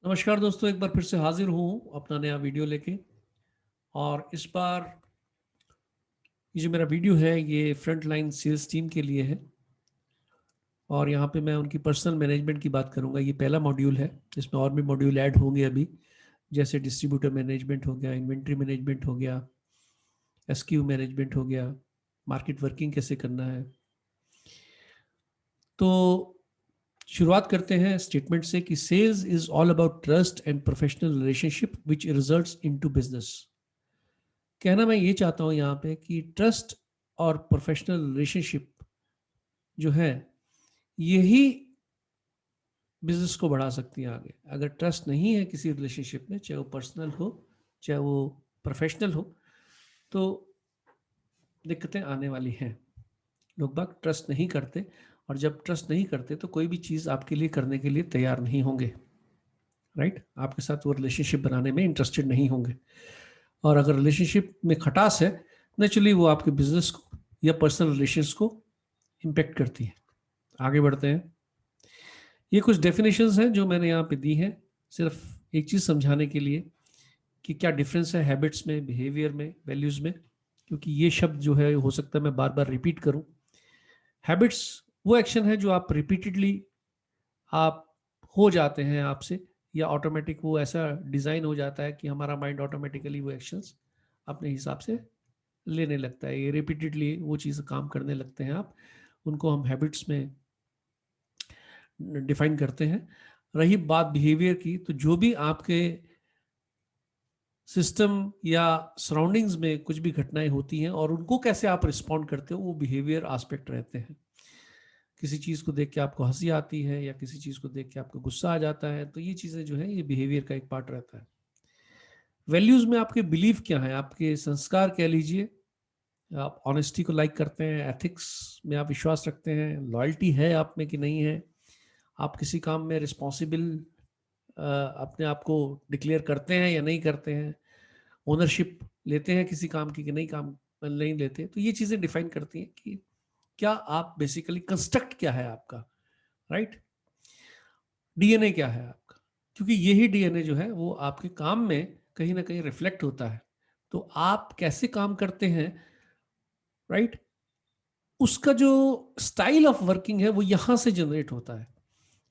नमस्कार दोस्तों, एक बार फिर से हाजिर हूँ अपना नया वीडियो लेके। और इस बार ये जो मेरा वीडियो है ये फ्रंट लाइन सेल्स टीम के लिए है। और यहाँ पे मैं उनकी पर्सनल मैनेजमेंट की बात करूँगा। ये पहला मॉड्यूल है, इसमें और भी मॉड्यूल ऐड होंगे अभी, जैसे डिस्ट्रीब्यूटर मैनेजमेंट हो गया, इन्वेंट्री मैनेजमेंट हो गया, एसक्यू मैनेजमेंट हो गया, मार्केट वर्किंग कैसे करना है। तो शुरुआत करते हैं स्टेटमेंट से कि sales is all about trust and professional relationship which results into business. कहना मैं ये चाहता हूँ यहाँ पे कि ट्रस्ट और प्रोफेशनल रिलेशनशिप जो है यही बिजनेस को बढ़ा सकती है आगे। अगर ट्रस्ट नहीं है किसी रिलेशनशिप में, चाहे वो पर्सनल हो चाहे वो प्रोफेशनल हो, तो दिक्कतें आने वाली हैं। लोग बाग ट्रस्ट नहीं करते, और जब ट्रस्ट नहीं करते तो कोई भी चीज़ आपके लिए करने के लिए तैयार नहीं होंगे। राइट, आपके साथ वो रिलेशनशिप बनाने में इंटरेस्टेड नहीं होंगे। और अगर रिलेशनशिप में खटास है, नेचुरली वो आपके बिजनेस को या पर्सनल रिलेशंस को इम्पेक्ट करती है। आगे बढ़ते हैं। ये कुछ डेफिनेशंस हैं जो मैंने यहाँ पे दी हैं, सिर्फ एक चीज़ समझाने के लिए कि क्या डिफरेंस है हैबिट्स में, बिहेवियर में, वैल्यूज़ में। क्योंकि ये शब्द जो है हो सकता है मैं बार बार रिपीट करूँ। हैबिट्स वो एक्शन है जो आप रिपीटेडली आप हो जाते हैं आपसे, या ऑटोमेटिक वो ऐसा डिज़ाइन हो जाता है कि हमारा माइंड ऑटोमेटिकली वो एक्शंस अपने हिसाब से लेने लगता है। ये रिपीटेडली वो चीज़ काम करने लगते हैं आप, उनको हम हैबिट्स में डिफाइन करते हैं। रही बात बिहेवियर की, तो जो भी आपके सिस्टम या सराउंडिंग्स में कुछ भी घटनाएं होती हैं और उनको कैसे आप रिस्पॉन्ड करते हो, वो बिहेवियर एस्पेक्ट रहते हैं। किसी चीज़ को देख के आपको हंसी आती है या किसी चीज़ को देख के आपको गुस्सा आ जाता है, तो ये चीज़ें जो है ये बिहेवियर का एक पार्ट रहता है। वैल्यूज़ में आपके बिलीव क्या है, आपके संस्कार कह लीजिए। आप ऑनेस्टी को लाइक करते हैं, एथिक्स में आप विश्वास रखते हैं, लॉयल्टी है आप में कि नहीं है, आप किसी काम में रिस्पॉन्सिबल अपने आप को डिक्लेयर करते हैं या नहीं करते हैं, ओनरशिप लेते हैं किसी काम की कि नहीं, काम नहीं लेते। तो ये चीज़ें डिफाइन करती हैं कि क्या आप बेसिकली कंस्ट्रक्ट क्या है आपका, राइट। डीएनए क्या है आपका, क्योंकि यही डीएनए जो है वो आपके काम में कहीं ना कहीं रिफ्लेक्ट होता है। तो आप कैसे काम करते हैं, राइट, उसका जो स्टाइल ऑफ वर्किंग है वो यहाँ से जनरेट होता है।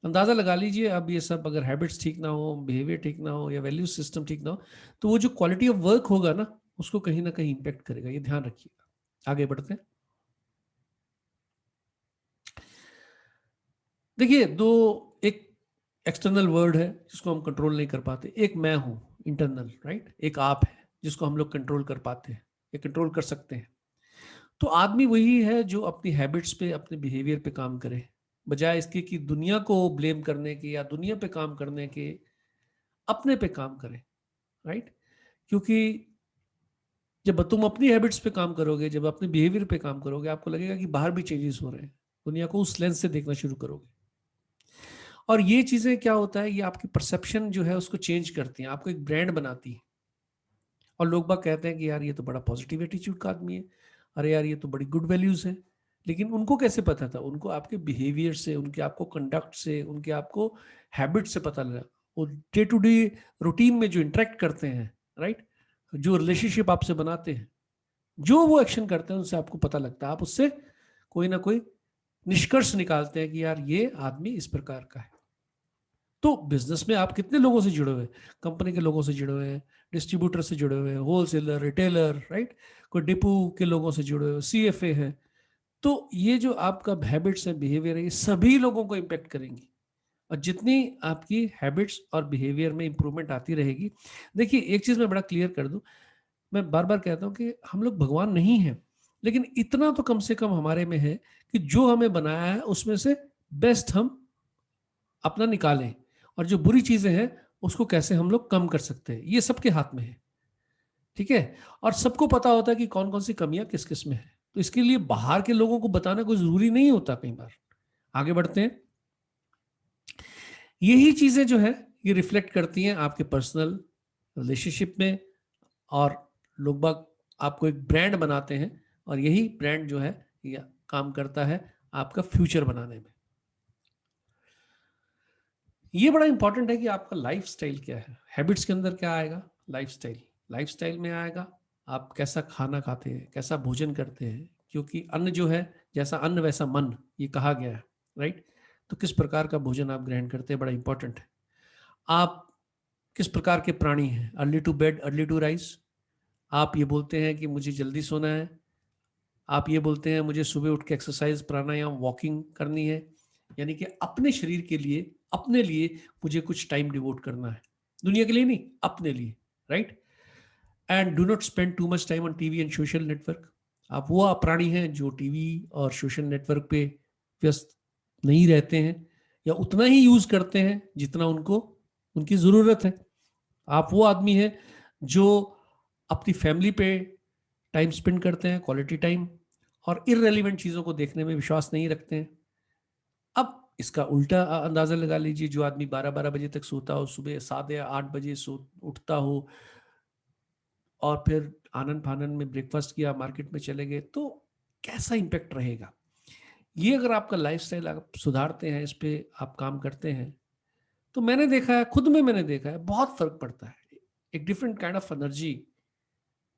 अंदाज़ा लगा लीजिए, अब ये सब अगर हैबिट्स ठीक ना हो, बिहेवियर ठीक ना हो या वैल्यू सिस्टम ठीक ना हो, तो वो जो क्वालिटी ऑफ वर्क होगा ना, उसको कहीं ना कहीं इम्पेक्ट करेगा। ये ध्यान रखिएगा। आगे बढ़ते हैं। देखिए, दो एक एक्सटर्नल वर्ड है जिसको हम कंट्रोल नहीं कर पाते। एक मैं हूँ इंटरनल, राइट, एक आप है जिसको हम लोग कंट्रोल कर पाते हैं या कंट्रोल कर सकते हैं। तो आदमी वही है जो अपनी हैबिट्स पे, अपने बिहेवियर पे काम करे, बजाय इसके कि दुनिया को ब्लेम करने के या दुनिया पे काम करने के, अपने पे काम करें। राइट, क्योंकि जब तुम अपनी हैबिट्स पे काम करोगे, जब अपने बिहेवियर पे काम करोगे, आपको लगेगा कि बाहर भी चेंजेस हो रहे हैं, दुनिया को उस लेंस से देखना शुरू करोगे। और ये चीजें क्या होता है, ये आपकी परसेप्शन जो है उसको चेंज करती हैं, आपको एक ब्रांड बनाती है। और लोग बाग कहते हैं कि यार ये तो बड़ा पॉजिटिव एटीट्यूड का आदमी है, अरे यार ये तो बड़ी गुड वैल्यूज है। लेकिन उनको कैसे पता था? उनको आपके बिहेवियर से, उनके आपको कंडक्ट से, उनके आपको हैबिट से पता लगा। वो डे टू डे रूटीन में जो इंटरेक्ट करते हैं, राइट, जो रिलेशनशिप आपसे बनाते हैं, जो वो एक्शन करते हैं, उनसे आपको पता लगता है। आप उससे कोई ना कोई निष्कर्ष निकालते हैं कि यार ये आदमी इस प्रकार का है। तो बिजनेस में आप कितने लोगों से जुड़े हुए हैं? कंपनी के लोगों से जुड़े हुए हैं, डिस्ट्रीब्यूटर से जुड़े हुए हैं, होलसेलर, रिटेलर, राइट, कोई डिपो के लोगों से जुड़े हुए, सीएफए है। तो ये जो आपका हैबिट्स है, बिहेवियर है, ये सभी लोगों को इम्पेक्ट करेंगी। और जितनी आपकी हैबिट्स और बिहेवियर में इंप्रूवमेंट आती रहेगी, देखिए एक चीज मैं बड़ा क्लियर कर दूं, मैं बार बार कहता हूं कि हम लोग भगवान नहीं हैं, लेकिन इतना तो कम से कम हमारे में है कि जो हमें बनाया है उसमें से बेस्ट हम अपना निकालें, और जो बुरी चीजें हैं उसको कैसे हम लोग कम कर सकते हैं, ये सबके हाथ में है। ठीक है, और सबको पता होता है कि कौन कौन सी कमियां किस किस में है। तो इसके लिए बाहर के लोगों को बताना कोई जरूरी नहीं होता कई बार। आगे बढ़ते हैं। यही चीजें जो है ये रिफ्लेक्ट करती हैं आपके पर्सनल रिलेशनशिप में, और लोग बाग आपको एक ब्रांड बनाते हैं, और यही ब्रांड जो है ये काम करता है आपका फ्यूचर बनाने में। ये बड़ा इंपॉर्टेंट है कि आपका लाइफस्टाइल क्या है। हैबिट्स के अंदर क्या आएगा? लाइफस्टाइल। लाइफस्टाइल में आएगा आप कैसा खाना खाते हैं, कैसा भोजन करते हैं, क्योंकि अन्न जो है, जैसा अन्न वैसा मन, ये कहा गया है, राइट? तो किस प्रकार का भोजन आप ग्रहण करते हैं, बड़ा इंपॉर्टेंट है। आप किस प्रकार के प्राणी हैं? Early to bed early to rise. आप ये बोलते हैं कि मुझे जल्दी सोना है, आप ये बोलते हैं मुझे सुबह उठ के एक्सरसाइज, प्राणायाम, वॉकिंग करनी है, यानी कि अपने शरीर के लिए, अपने लिए मुझे कुछ टाइम डिवोट करना है, दुनिया के लिए नहीं, अपने लिए, right? And do not spend too much time on TV and social network. आप वो प्राणी हैं जो टीवी और सोशल नेटवर्क पे व्यस्त नहीं रहते हैं, या उतना ही यूज करते हैं जितना उनको उनकी जरूरत है। आप वो आदमी हैं जो अपनी फैमिली पे टाइम स्पेंड करते हैं, क्वालिटी टाइम, और इररेलीवेंट चीज़ों को देखने में विश्वास नहीं रखते हैं। अब इसका उल्टा अंदाज़ा लगा लीजिए, जो आदमी 12-12 बजे तक सोता हो, सुबह 7 या 8 बजे उठता हो, और फिर आनन फानन में ब्रेकफास्ट किया, मार्केट में चले गए, तो कैसा इम्पैक्ट रहेगा? ये अगर आपका लाइफस्टाइल आप सुधारते हैं, इस पे आप काम करते हैं, तो मैंने देखा है, खुद में मैंने देखा है, बहुत फर्क पड़ता है। एक डिफरेंट काइंड ऑफ एनर्जी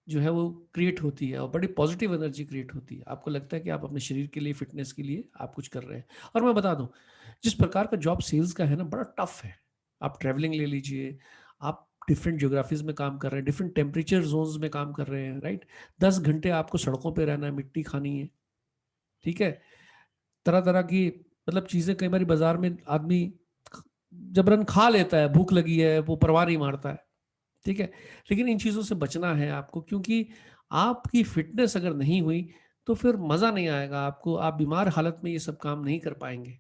जो है वो क्रिएट होती है, और बड़ी पॉजिटिव एनर्जी क्रिएट होती है। आपको लगता है कि आप अपने शरीर के लिए, फिटनेस के लिए आप कुछ कर रहे हैं। और मैं बता दूं, जिस प्रकार का जॉब सेल्स का है ना, बड़ा टफ है। आप ट्रैवलिंग ले लीजिए, आप डिफरेंट ज्योग्राफीज में काम कर रहे हैं, डिफरेंट टेम्परेचर जोन्स में काम कर रहे हैं, राइट? 10 घंटे आपको सड़कों पर रहना है, मिट्टी खानी है, ठीक है? तरह तरह की मतलब चीजें, कई बार बाजार में आदमी जबरन खा लेता है, भूख लगी है, वो परवाह नहीं मारता है, ठीक है? लेकिन इन चीज़ों से बचना है आपको, क्योंकि आपकी फिटनेस अगर नहीं हुई तो फिर मज़ा नहीं आएगा आपको, आप बीमार हालत में ये सब काम नहीं कर पाएंगे,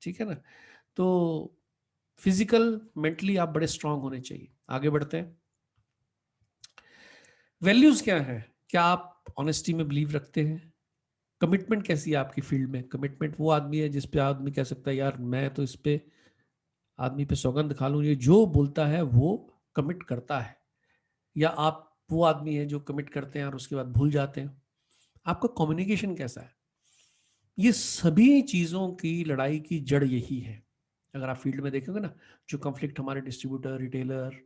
ठीक है ना? तो फिजिकल, मेंटली आप बड़े स्ट्रांग होने चाहिए। आगे बढ़ते हैं। वैल्यूज़ क्या है? क्या आप ऑनेस्टी में बिलीव रखते हैं? कमिटमेंट कैसी है आपकी फील्ड में? कमिटमेंट वो आदमी है जिस पे आदमी कह सकता है, यार मैं तो इस पे, आदमी पे सौगंध खा लूँ, ये जो बोलता है वो कमिट करता है? या आप वो आदमी है जो कमिट करते हैं और उसके बाद भूल जाते हैं? आपका कम्युनिकेशन कैसा है? ये सभी चीज़ों की लड़ाई की जड़ यही है। अगर आप फील्ड में देखेंगे ना, जो कॉन्फ्लिक्ट हमारे डिस्ट्रीब्यूटर, रिटेलर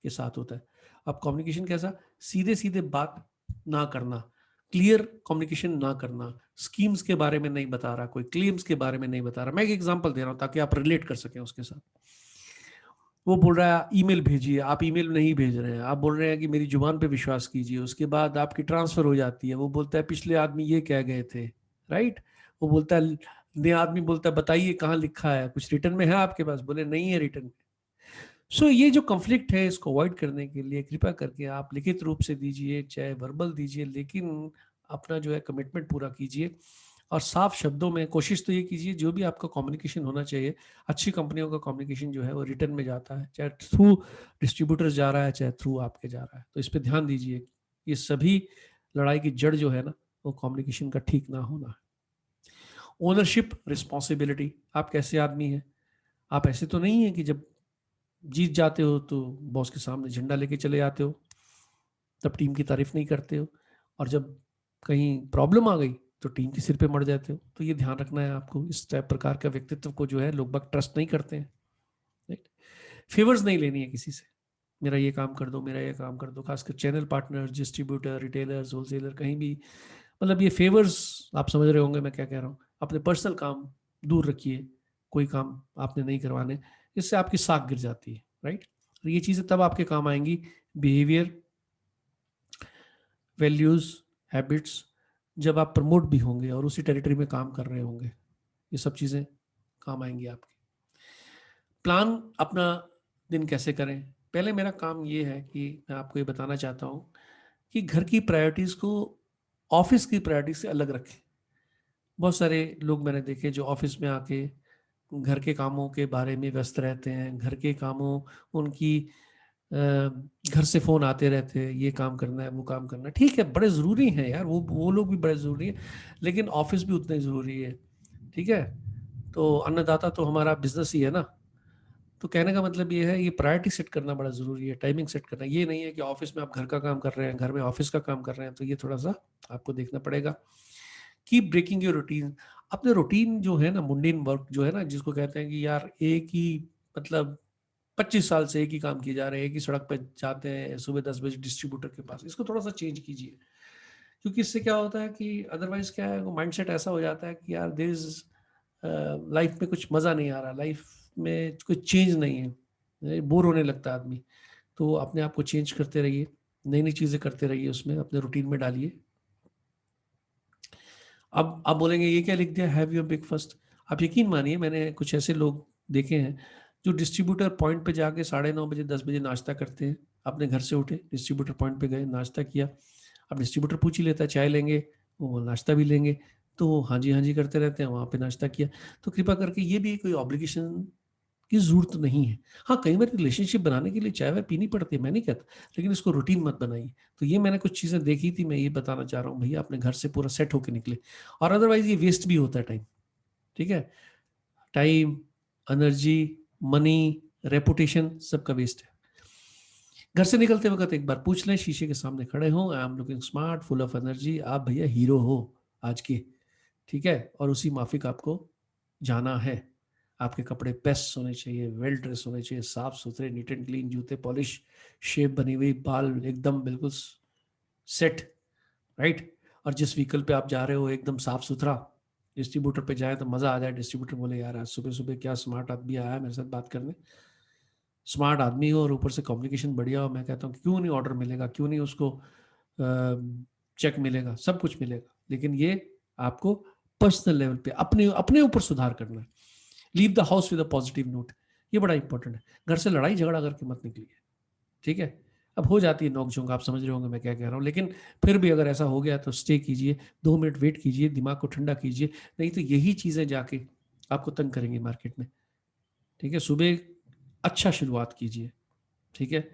के साथ होता है, अब कम्युनिकेशन कैसा? सीधे सीधे बात ना करना, क्लियर कम्युनिकेशन ना करना, स्कीम्स के बारे में नहीं बता रहा, कोई क्लेम्स के बारे में नहीं बता रहा। मैं एक एग्जांपल दे रहा हूं ताकि आप रिलेट कर सकें उसके साथ। वो बोल रहा है ईमेल भेजिए, आप ईमेल नहीं भेज रहे हैं, आप बोल रहे हैं कि मेरी जुबान पे विश्वास कीजिए, उसके बाद आपकी ट्रांसफर हो जाती है, वो बोलता है पिछले आदमी ये कह गए थे, राइट? वो बोलता है, नया आदमी बोलता है बताइए कहाँ लिखा है, कुछ रिटर्न में है आपके पास? बोले नहीं है रिटर्न में। सो ये जो कॉन्फ्लिक्ट है, इसको अवॉइड करने के लिए कृपया करके आप लिखित रूप से दीजिए, चाहे वर्बल दीजिए, लेकिन अपना जो है कमिटमेंट पूरा कीजिए। और साफ शब्दों में कोशिश तो ये कीजिए, जो भी आपका कम्युनिकेशन होना चाहिए, अच्छी कंपनियों का कम्युनिकेशन जो है वो रिटर्न में जाता है, चाहे थ्रू डिस्ट्रीब्यूटर जा रहा है, चाहे थ्रू आपके जा रहा है। तो इस पर ध्यान दीजिए। ये सभी लड़ाई की जड़ जो है ना, वो कम्युनिकेशन का ठीक ना होना है। ओनरशिप, रिस्पॉन्सिबिलिटी, आप कैसे आदमी हैं? आप ऐसे तो नहीं है कि जब जीत जाते हो तो बॉस के सामने झंडा लेके चले जाते हो, तब टीम की तारीफ नहीं करते हो, और जब कहीं प्रॉब्लम आ गई तो टीम के सिर पे मर जाते हो। तो ये ध्यान रखना है आपको। इस टाइप प्रकार का व्यक्तित्व को जो है लोग बाग ट्रस्ट नहीं करते हैं, राइट? फेवर्स नहीं लेनी है किसी से, मेरा ये काम कर दो, मेरा ये काम कर दो, खासकर channel partner, distributor, retailers, wholesaler, कहीं भी। मतलब ये फेवर्स, आप समझ रहे होंगे मैं क्या कह रहा हूँ। अपने पर्सनल काम दूर रखिए, कोई काम आपने नहीं करवाने, इससे आपकी साख गिर जाती है, राइट? और ये चीज़ें तब आपके काम आएंगी, बिहेवियर, वैल्यूज़, हैबिट्स, जब आप प्रमोट भी होंगे और उसी टेरिटरी में काम कर रहे होंगे, ये सब चीज़ें काम आएंगी आपके। प्लान अपना दिन कैसे करें? पहले मेरा काम ये है कि मैं आपको ये बताना चाहता हूँ कि घर की प्रायोरिटीज़ को ऑफिस की प्रायोरिटी से अलग रखें। बहुत सारे लोग मैंने देखे जो ऑफिस में आके घर के कामों के बारे में व्यस्त रहते हैं, घर के कामों, उनकी घर से फ़ोन आते रहते हैं, ये काम करना है, वो काम करना है। ठीक है, बड़े ज़रूरी हैं यार, वो लोग भी बड़े ज़रूरी हैं, लेकिन ऑफिस भी उतना ही ज़रूरी है, ठीक है? तो अन्नदाता तो हमारा बिजनेस ही है ना। तो कहने का मतलब ये है, ये प्रायोरिटी सेट करना बड़ा ज़रूरी है, टाइमिंग सेट करना। ये नहीं है कि ऑफिस में आप घर का काम कर रहे हैं, घर में ऑफिस का काम कर रहे हैं, तो ये थोड़ा सा आपको देखना पड़ेगा। Keep breaking your routine. अपने रूटीन जो है ना, मुंडेन वर्क जो है ना, जिसको कहते हैं कि यार एक ही, मतलब 25 साल से एक ही काम किए जा रहे हैं, एक ही सड़क पे जाते हैं सुबह 10 बजे डिस्ट्रीब्यूटर के पास। इसको थोड़ा सा चेंज कीजिए, क्योंकि इससे क्या होता है कि अदरवाइज क्या है, वो माइंडसेट ऐसा हो जाता है कि यार देयर इज लाइफ में कुछ मज़ा नहीं आ रहा, लाइफ में कुछ चेंज नहीं है, बोर होने लगता है आदमी। तो अपने आप को चेंज करते रहिए, नई नई चीज़ें करते रहिए, उसमें अपने रूटीन में डालिए। अब आप बोलेंगे ये क्या लिख दिया, हैव योर ब्रेकफास्ट। आप यकीन मानिए, मैंने कुछ ऐसे लोग देखे हैं जो डिस्ट्रीब्यूटर पॉइंट पे जाके 9:30 बजे 10 बजे नाश्ता करते हैं। अपने घर से उठे, डिस्ट्रीब्यूटर पॉइंट पे गए, नाश्ता किया। अब डिस्ट्रीब्यूटर पूछ ही लेता है, चाय लेंगे, वो नाश्ता भी लेंगे, तो हाँ जी करते रहते हैं, वहाँ पे नाश्ता किया। तो कृपा करके ये भी कोई ऑब्लिगेशन की ज़रूरत नहीं है। हाँ, कई बार रिलेशनशिप बनाने के लिए चाय वाय पीनी पड़ती है, मैं नहीं कहता, लेकिन इसको रूटीन मत बनाइए। तो ये मैंने कुछ चीज़ें देखी थी, मैं ये बताना चाह रहा हूँ, भैया अपने घर से पूरा सेट होके निकले। और अदरवाइज़ ये वेस्ट भी होता है टाइम, ठीक है? टाइम, एनर्जी, मनी, रेपुटेशन सबका वेस्ट है। घर से निकलते वक़्त एक बार पूछ लें, शीशे के सामने खड़े हों, I am looking smart, full of energy, आप भैया हीरो हो आज के, ठीक है? और उसी माफ़िक आपको जाना है। आपके कपड़े प्रेस होने चाहिए, वेल ड्रेस होने चाहिए, साफ-सुथरे, नीट एंड क्लीन, जूते पॉलिश, शेव बनी हुई, बाल एकदम बिल्कुल सेट, राइट? और जिस व्हीकल पे आप जा रहे हो एकदम साफ-सुथरा, डिस्ट्रीब्यूटर पे जाएँ तो मज़ा आ जाए, डिस्ट्रीब्यूटर बोले यार आज सुबह-सुबह क्या स्मार्ट आदमी आया है मेरे साथ बात करने। स्मार्ट आदमी हो और ऊपर से कम्युनिकेशन बढ़िया हो, मैं कहता हूँ क्यों नहीं ऑर्डर मिलेगा, क्यों नहीं उसको चेक मिलेगा, सब कुछ मिलेगा। लेकिन ये आपको पर्सनल लेवल पे अपने अपने ऊपर सुधार करना है। Leave the house with a positive note, ये बड़ा इंपॉर्टेंट है। घर से लड़ाई झगड़ा करके मत निकलिए, ठीक है? अब हो जाती है नोक-झोंक, आप समझ रहे होंगे मैं क्या कह रहा हूँ, लेकिन फिर भी अगर ऐसा हो गया तो स्टे कीजिए, 2 मिनट वेट कीजिए, दिमाग को ठंडा कीजिए, नहीं तो यही चीज़ें जाके आपको तंग करेंगी मार्केट में, ठीक है? सुबह अच्छा शुरुआत कीजिए, ठीक है?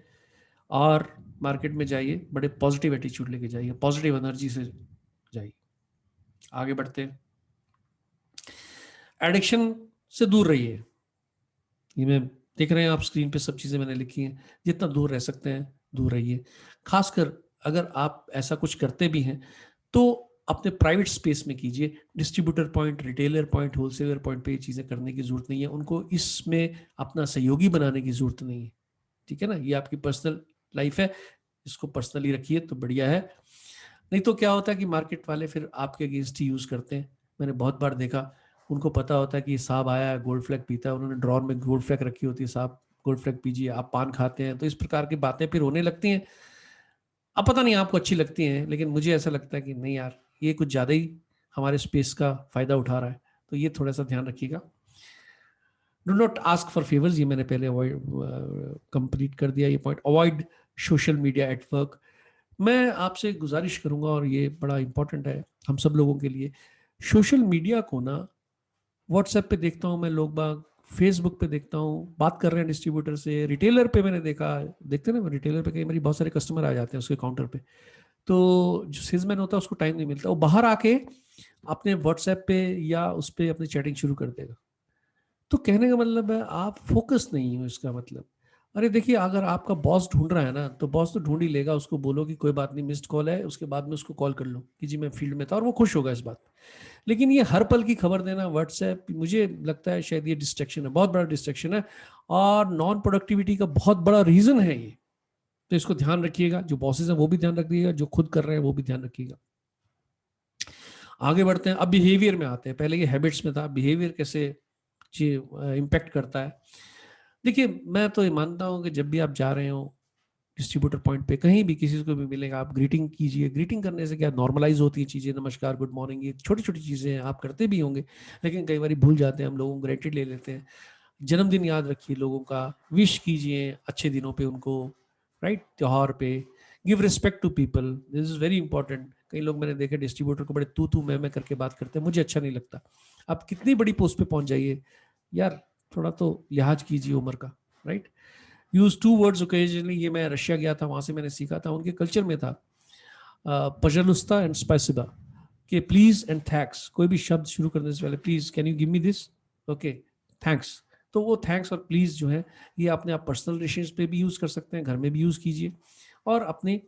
और मार्केट में जाइए, बड़े पॉजिटिव एटीट्यूड लेके जाइए, पॉजिटिव एनर्जी से जाइए। आगे बढ़ते हैं। एडिक्शन से दूर रहिए। ये मैं देख रहे हैं आप स्क्रीन पे सब चीज़ें मैंने लिखी हैं। जितना दूर रह सकते हैं, दूर रहिए। ख़ासकर अगर आप ऐसा कुछ करते भी हैं, तो अपने प्राइवेट स्पेस में कीजिए। Distributor point, retailer point, wholesaler point पे ये चीज़ें करने की ज़रूरत नहीं है। उनको इसमें अपना सहयोगी बनाने की ज़रूरत नहीं है। ठीक है ना? ये आपकी पर्सनल लाइफ़ है, इसको पर्सनली रखिए तो बढ़िया है। नहीं तो क्या होता है कि मार्केट वाले फिर आपके अगेंस्ट ही यूज़ करते हैं। मैंने बहुत बार देखा, उनको पता होता है कि साहब आया है, गोल्ड फ्लैग पीता है, उन्होंने ड्रॉअर में गोल्ड फ्लैग रखी होती है, साहब गोल्ड फ्लैग पीजिए, आप पान खाते हैं, तो इस प्रकार की बातें फिर होने लगती हैं। अब पता नहीं आपको अच्छी लगती हैं, लेकिन मुझे ऐसा लगता है कि नहीं यार, ये कुछ ज़्यादा ही हमारे स्पेस का फ़ायदा उठा रहा है, तो ये थोड़ा-सा ध्यान रखिएगा। Do not ask for favours, ये मैंने पहले अवॉइड कंप्लीट कर दिया ये point. Avoid social media at work. मैं आपसे गुज़ारिश करूँगा और ये बड़ा इम्पोर्टेंट है हम सब लोगों के लिए, सोशल मीडिया को ना, व्हाट्सएप पे देखता हूँ मैं लोग बाग, फेसबुक पे देखता हूँ, बात कर रहे हैं डिस्ट्रीब्यूटर से, रिटेलर पे मैंने देखा, देखते हैं ना रिटेलर पे कई बारी बहुत सारे कस्टमर आ जाते हैं उसके काउंटर पे, तो जो सेल्समैन होता है उसको टाइम नहीं मिलता, वो बाहर आके अपने व्हाट्सएप पे या उस पे अपनी चैटिंग शुरू कर देगा। तो कहने का मतलब है आप फोकस नहीं हो, इसका मतलब। अरे देखिए, अगर आपका बॉस ढूंढ रहा है ना, तो बॉस तो ढूंढ ही लेगा, उसको बोलो कि कोई बात नहीं, मिस्ड कॉल है, उसके बाद में उसको कॉल कर लो कि जी मैं फील्ड में था, और वो खुश होगा इस बात पे। लेकिन ये हर पल की खबर देना व्हाट्सएप, मुझे लगता है शायद ये डिस्ट्रैक्शन है, बहुत बड़ा डिस्ट्रैक्शन है, और नॉन प्रोडक्टिविटी का बहुत बड़ा रीजन है ये। तो इसको ध्यान रखिएगा, जो बॉसेस हैं वो भी ध्यान रखिएगा, जो खुद कर रहे हैं वो भी ध्यान रखिएगा। आगे बढ़ते हैं, अब बिहेवियर में आते हैं। पहले ये हैबिट्स में था, बिहेवियर कैसे जी इम्पैक्ट करता है। देखिए, मैं तो ये मानता हूँ कि जब भी आप जा रहे हो डिस्ट्रीब्यूटर पॉइंट पे, कहीं भी किसी को भी मिलेगा, आप ग्रीटिंग कीजिए। ग्रीटिंग करने से क्या नॉर्मलाइज होती है चीज़ें, नमस्कार, गुड मॉर्निंग, ये छोटी छोटी चीज़ें हैं, आप करते भी होंगे, लेकिन कई बार भूल जाते हैं, हम लोगों को ग्रेटिड ले लेते हैं। जन्मदिन याद रखिए लोगों का, विश कीजिए अच्छे दिनों पे उनको, राइट, त्योहार पे। Give respect to people, this is very important. कई लोग मैंने देखे डिस्ट्रीब्यूटर को बड़े तू तू मैं करके बात करते हैं, मुझे अच्छा नहीं लगता। आप कितनी बड़ी पोस्ट पे पहुंच जाइए यार, थोड़ा तो लिहाज कीजिए उम्र का, right. Use two words occasionally, ये मैं रशिया गया था, वहां से मैंने सीखा था, उनके कल्चर में था पजलुस्ता एंड स्पाइसिबा, कि प्लीज एंड थैंक्स, कोई भी शब्द शुरू करने से पहले please can you give me this, okay, thanks. तो वो थैंक्स और प्लीज जो है, ये अपने आप पर्सनल रिलेशंस पे भी यूज कर सकते हैं, घर में भी यूज कीजिए, और अपने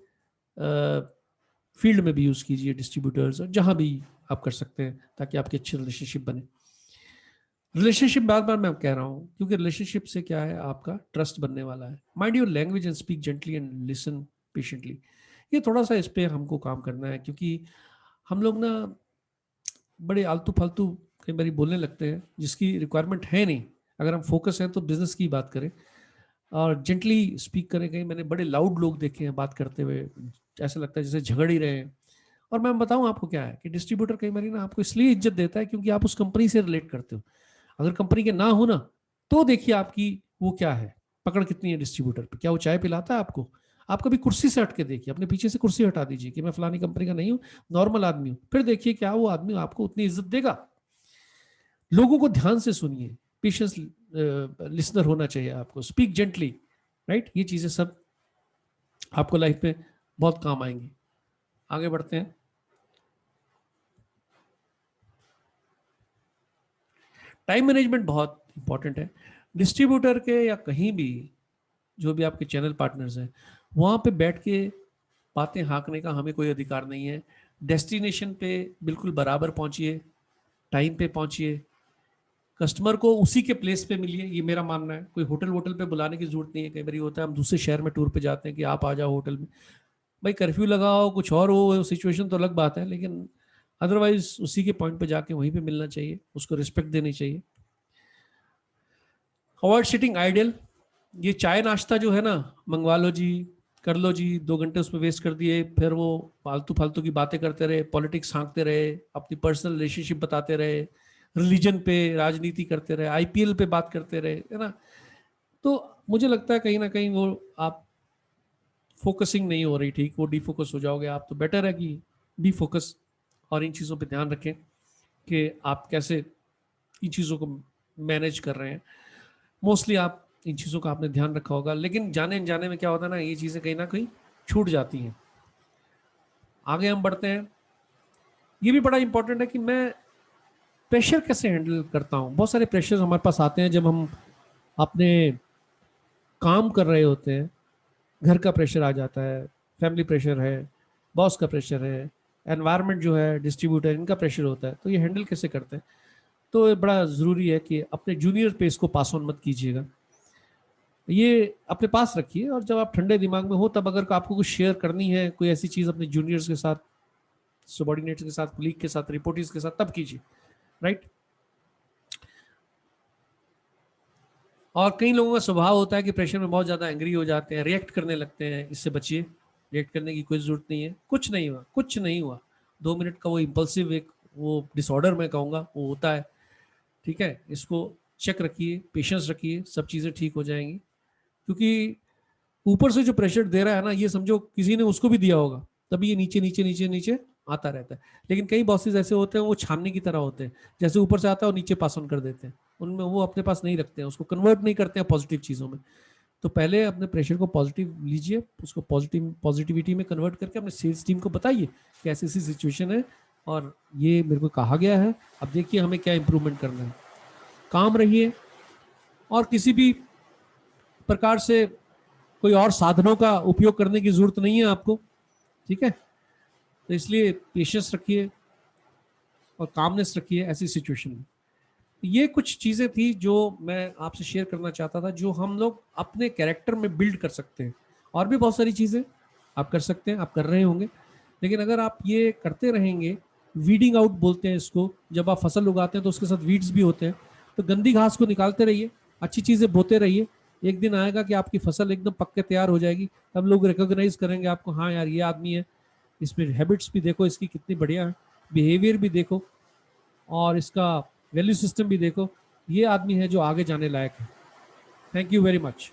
फील्ड में भी यूज कीजिए, डिस्ट्रीब्यूटर्स और जहां भी आप कर सकते हैं, ताकि आपकी अच्छी रिलेशनशिप बने। रिलेशनशिप बार बार मैं कह रहा हूँ, क्योंकि रिलेशनशिप से क्या है, आपका ट्रस्ट बनने वाला है। Mind your language and speak gently and listen patiently. ये थोड़ा सा इस पे हमको काम करना है, क्योंकि हम लोग ना बड़े आलतू फालतू कई बार बोलने लगते हैं जिसकी रिक्वायरमेंट है नहीं। अगर हम फोकस हैं तो बिजनेस की बात करें और जेंटली स्पीक करें। कहीं मैंने बड़े लाउड लोग देखे हैं बात करते हुए, ऐसा लगता है जैसे झगड़ ही रहे हैं। और मैं बताऊं आपको क्या है कि डिस्ट्रीब्यूटर कई बार ना आपको इसलिए इज्जत देता है क्योंकि आप उस कंपनी से रिलेट करते हो। अगर कंपनी के ना हो ना, तो देखिए आपकी वो क्या है, पकड़ कितनी है डिस्ट्रीब्यूटर पे। क्या वो चाय पिलाता है आपको? आप कभी कुर्सी से हट के देखिए, अपने पीछे से कुर्सी हटा दीजिए कि मैं फलानी कंपनी का नहीं हूँ, नॉर्मल आदमी हूँ, फिर देखिए क्या वो आदमी आपको उतनी इज्जत देगा। लोगों को ध्यान से सुनिए, पेशेंस लिसनर होना चाहिए आपको, स्पीक जेंटली, राइट। ये चीजें सब आपको लाइफ में बहुत काम आएंगी। आगे बढ़ते हैं। टाइम मैनेजमेंट बहुत इंपॉर्टेंट है। डिस्ट्रीब्यूटर के या कहीं भी जो भी आपके चैनल पार्टनर्स हैं, वहाँ पे बैठ के बातें हाँकने का हमें कोई अधिकार नहीं है। डेस्टिनेशन पे बिल्कुल बराबर पहुंचिए, टाइम पे पहुंचिए, कस्टमर को उसी के प्लेस पे मिलिए, ये मेरा मानना है। कोई होटल वोटल पे बुलाने की जरूरत नहीं है। कई बार होता है हम दूसरे शहर में टूर पे जाते हैं कि आप आ जाओ होटल में, भाई कर्फ्यू लगा हो कुछ और हो सिचुएशन तो अलग बात है, लेकिन अदरवाइज उसी के पॉइंट पे जाके वहीं पे मिलना चाहिए, उसको रिस्पेक्ट देनी चाहिए। Avoid sitting ideal. ये चाय नाश्ता जो है ना, मंगवा लो जी, कर लो जी, 2 घंटे उसमें वेस्ट कर दिए, फिर वो फालतू फालतू की बातें करते रहे, पॉलिटिक्स हाँकते रहे, अपनी पर्सनल रिलेशनशिप बताते रहे, रिलीजन पे राजनीति करते रहे, आईपीएल पे बात करते रहे, है ना। तो मुझे लगता है कहीं ना कहीं वो आप फोकसिंग नहीं हो रही ठीक, वो डिफोकस हो जाओगे आप। तो बेटर है कि डिफोकस और इन चीज़ों पे ध्यान रखें कि आप कैसे इन चीज़ों को मैनेज कर रहे हैं। मोस्टली आप इन चीज़ों का आपने ध्यान रखा होगा, लेकिन जाने अनजाने में क्या होता है ना, ये चीज़ें कहीं ना कहीं छूट जाती हैं। आगे हम बढ़ते हैं। ये भी बड़ा इंपॉर्टेंट है कि मैं प्रेशर कैसे हैंडल करता हूँ। बहुत सारे प्रेशर हमारे पास आते हैं जब हम अपने काम कर रहे होते हैं। घर का प्रेशर आ जाता है, फैमिली प्रेशर है, बॉस का प्रेशर है, एनवायरनमेंट जो है, डिस्ट्रीब्यूटर, इनका प्रेशर होता है। तो ये हैंडल कैसे करते हैं? तो ये बड़ा ज़रूरी है कि अपने जूनियर पे इसको पास ऑन मत कीजिएगा, ये अपने पास रखिए। और जब आप ठंडे दिमाग में हो तब अगर आपको कुछ शेयर करनी है, कोई ऐसी चीज़ अपने जूनियर्स के साथ, सबॉर्डिनेट्स के साथ, कुलीग के साथ, रिपोर्टर्स के साथ, तब कीजिए, राइट। और कई लोगों का स्वभाव होता है कि प्रेशर में बहुत ज़्यादा एंग्री हो जाते हैं, रिएक्ट करने लगते हैं। इससे बचिए, रिएक्ट करने की कोई ज़रूरत नहीं है। कुछ नहीं हुआ, कुछ नहीं हुआ। 2 मिनट का वो इम्पल्सिव एक वो डिसऑर्डर मैं कहूँगा वो होता है, ठीक है। इसको चेक रखिए, पेशेंस रखिए, सब चीज़ें ठीक हो जाएंगी। क्योंकि ऊपर से जो प्रेशर दे रहा है ना, ये समझो किसी ने उसको भी दिया होगा, तभी ये नीचे नीचे नीचे नीचे आता रहता है। लेकिन कई बॉसेस ऐसे होते हैं, वो छानने की तरह होते हैं, जैसे ऊपर से आता है और नीचे पास ऑन कर देते हैं। उनमें वो अपने पास नहीं रखते हैं, उसको कन्वर्ट नहीं करते हैं पॉजिटिव चीज़ों में। तो पहले अपने प्रेशर को पॉजिटिव लीजिए, उसको पॉजिटिविटी में कन्वर्ट करके अपने सेल्स टीम को बताइए कि ऐसी ऐसी सिचुएशन है और ये मेरे को कहा गया है, अब देखिए हमें क्या इंप्रूवमेंट करना है। काम रहिए, और किसी भी प्रकार से कोई और साधनों का उपयोग करने की जरूरत नहीं है आपको, ठीक है। तो इसलिए पेशेंस रखिए और कामनेस रखिए ऐसी सिचुएशन में। ये कुछ चीज़ें थी जो मैं आपसे शेयर करना चाहता था, जो हम लोग अपने कैरेक्टर में बिल्ड कर सकते हैं। और भी बहुत सारी चीज़ें आप कर सकते हैं, आप कर रहे होंगे। लेकिन अगर आप ये करते रहेंगे, वीडिंग आउट बोलते हैं इसको, जब आप फसल उगाते हैं तो उसके साथ वीड्स भी होते हैं, तो गंदी घास को निकालते रहिए, अच्छी चीज़ें बोते रहिए। एक दिन आएगा कि आपकी फसल एकदम पक के तैयार हो जाएगी, तब लोग रिकॉग्नाइज करेंगे आपको, हाँ यार ये आदमी है, इसमें हैबिट्स भी देखो इसकी कितनी बढ़िया है, बिहेवियर भी देखो, और इसका वैल्यू सिस्टम भी देखो, ये आदमी है जो आगे जाने लायक है। Thank you very much.